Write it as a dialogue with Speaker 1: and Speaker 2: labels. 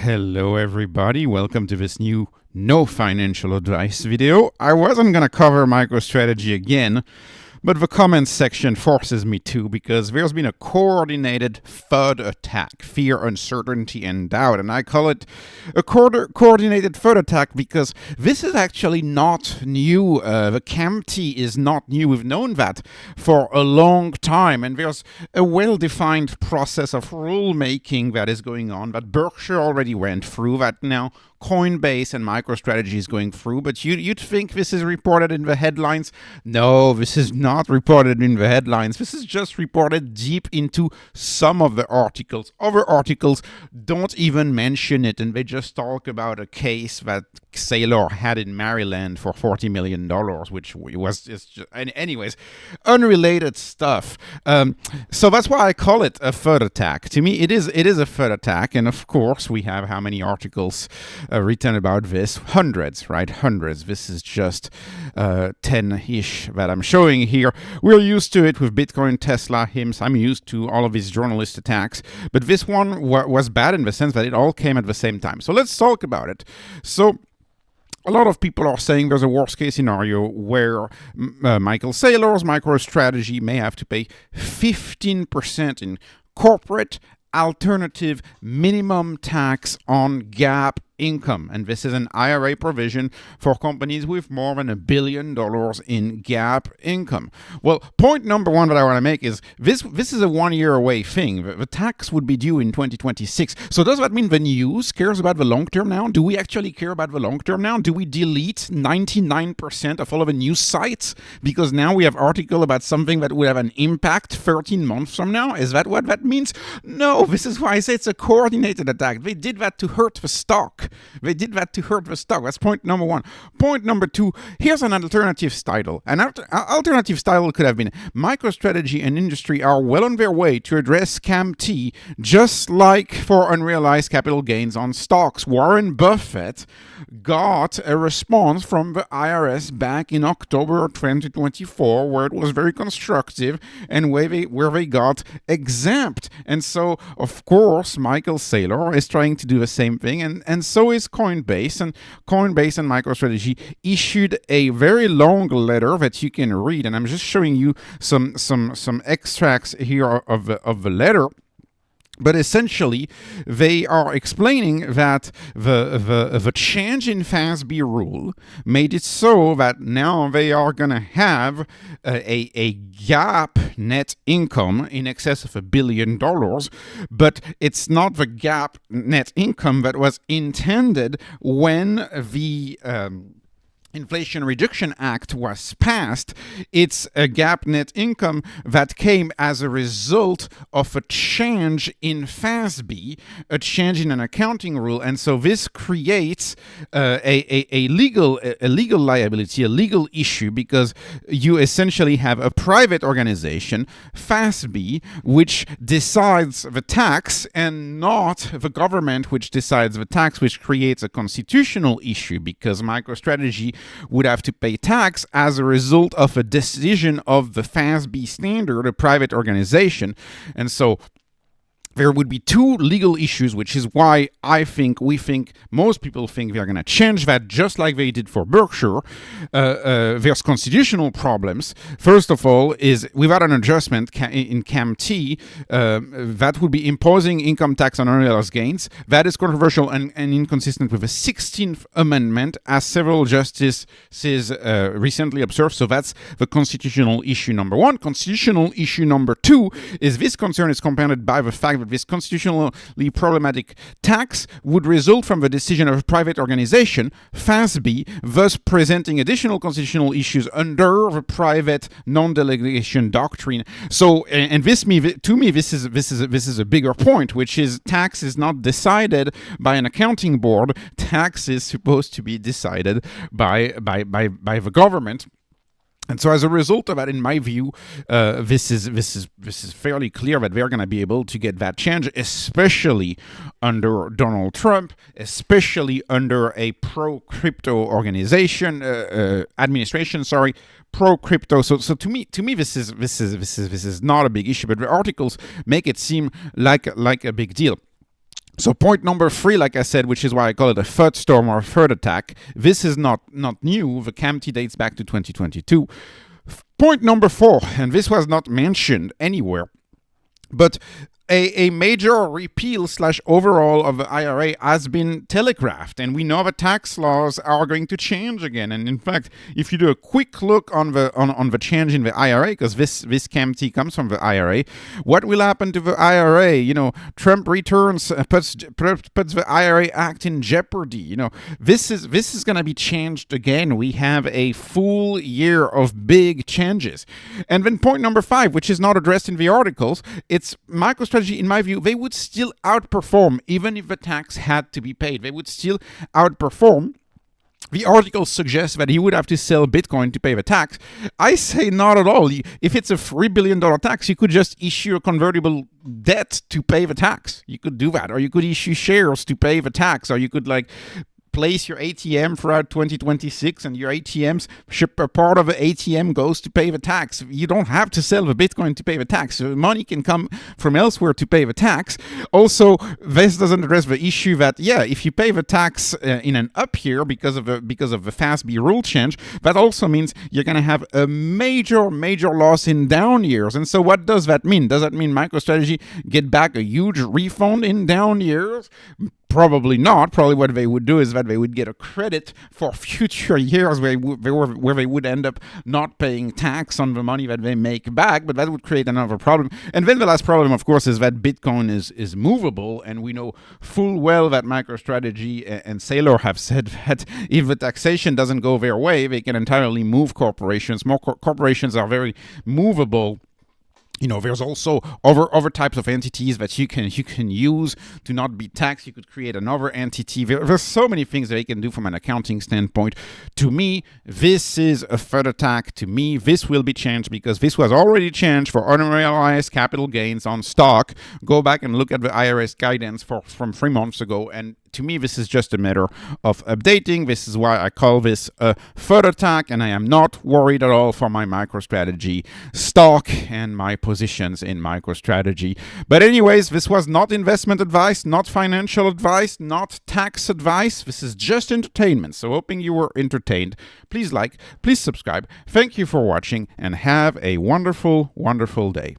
Speaker 1: Hello everybody, welcome to this new no financial advice video. I wasn't gonna cover MicroStrategy again, but the comments section forces me to because there's been a coordinated FUD attack, fear, uncertainty, and doubt. And I call it a coordinated FUD attack because this is actually not new. The CAMT is not new. We've known that for a long time. And there's a well-defined process of rule-making that is going on that Berkshire already went through, that now Coinbase and MicroStrategy is going through, but you'd think this is reported in the headlines. No, this is not reported in the headlines. This is just reported deep into some of the articles. Other articles don't even mention it, and they just talk about a case that Saylor had in Maryland for $40 million, which was just anyways, unrelated stuff. So that's why I call it a FUD attack. To me, it is a FUD attack, and of course, we have how many articles written about this? Hundreds, right? Hundreds. This is just 10-ish that I'm showing here. We're used to it with Bitcoin, Tesla, HIMS. I'm used to all of these journalist attacks, but this one was bad in the sense that it all came at the same time. So let's talk about it. So a lot of people are saying there's a worst-case scenario where Michael Saylor's MicroStrategy may have to pay 15% in corporate alternative minimum tax on GAAP income. And this is an IRA provision for companies with more than $1 billion in GAAP income. Well, point number one that I want to make is this is a 1 year away thing. The tax would be due in 2026. So does that mean the news cares about the long term now? Do we actually care about the long term now? Do we delete 99% of all of the news sites because now we have article about something that will have an impact 13 months from now? Is that what that means? No, this is why I say it's a coordinated attack. They did that to hurt the stock. They did that to hurt the stock. That's point number one. Point number two, here's an alternative title. An alternative title could have been MicroStrategy and industry are well on their way to address CAMT, just like for unrealized capital gains on stocks. Warren Buffett got a response from the IRS back in October 2024 where it was very constructive and where they got exempt. And so, of course, Michael Saylor is trying to do the same thing, and so is Coinbase. And Coinbase and MicroStrategy issued a very long letter that you can read, and I'm just showing you some extracts here of the letter. But essentially, they are explaining that the change in FASB rule made it so that now they are going to have a GAAP net income in excess of $1 billion, but it's not the GAAP net income that was intended when the Inflation Reduction Act was passed. It's a GAAP net income that came as a result of a change in FASB, a change in an accounting rule, and so this creates a legal liability, a legal issue, because you essentially have a private organization, FASB, which decides the tax, and not the government, which decides the tax, which creates a constitutional issue because MicroStrategy would have to pay tax as a result of a decision of the FASB standard, a private organization. And so there would be two legal issues, which is why most people think they're going to change that, just like they did for Berkshire. There's constitutional problems. First of all, is without an adjustment in CAMT, that would be imposing income tax on unrealized gains. That is controversial and inconsistent with the 16th Amendment, as several justices recently observed. So that's the constitutional issue number one. Constitutional issue number two is this concern is compounded by the fact that this constitutionally problematic tax would result from the decision of a private organization, FASB, thus presenting additional constitutional issues under the private non-delegation doctrine. So, and this is a bigger point, which is tax is not decided by an accounting board. Tax is supposed to be decided by the government. And so as a result of that, in my view, this is fairly clear that they're going to be able to get that change, especially under Donald Trump, especially under a pro-crypto administration, pro-crypto. So to me, this is not a big issue, but the articles make it seem like a big deal. So point number 3, like I said, which is why I call it a FUD storm or a FUD attack, this is not new. The CAMT dates back to 2022. Point number 4, and this was not mentioned anywhere, but a major repeal / overhaul of the IRA has been telegraphed, and we know the tax laws are going to change again. And in fact, if you do a quick look on the change in the IRA, because this CAMT comes from the IRA, what will happen to the IRA? You know, Trump returns, puts the IRA Act in jeopardy. You know, this is going to be changed again. We have a full year of big changes. And then point number 5, which is not addressed in the articles, it's MicroStrategy. In my view, they would still outperform even if the tax had to be paid. They would still outperform. The article suggests that he would have to sell Bitcoin to pay the tax. I say not at all. If it's a $3 billion tax, you could just issue a convertible debt to pay the tax. You could do that. Or you could issue shares to pay the tax. Or you could place your ATM throughout 2026, and your ATM's part of the ATM goes to pay the tax. You don't have to sell the Bitcoin to pay the tax. So money can come from elsewhere to pay the tax. Also, this doesn't address the issue that, if you pay the tax in an up year because of the FASB rule change, that also means you're going to have a major loss in down years. And so what does that mean? Does that mean MicroStrategy get back a huge refund in down years? Probably not. Probably what they would do is that they would get a credit for future years where they would end up not paying tax on the money that they make back, but that would create another problem. And then the last problem, of course, is that Bitcoin is movable, and we know full well that MicroStrategy and Saylor have said that if the taxation doesn't go their way, they can entirely move corporations. More corporations are very movable. You know, there's also other types of entities that you can use to not be taxed. You could create another entity. There's so many things that they can do from an accounting standpoint. To me, this is a FUD attack. To me, this will be changed because this was already changed for unrealized capital gains on stock. Go back and look at the IRS guidance from 3 months ago, and to me, this is just a matter of updating. This is why I call this a FUD attack, and I am not worried at all for my MicroStrategy stock and my positions in MicroStrategy. But anyways, this was not investment advice, not financial advice, not tax advice. This is just entertainment. So hoping you were entertained. Please like, please subscribe. Thank you for watching, and have a wonderful, wonderful day.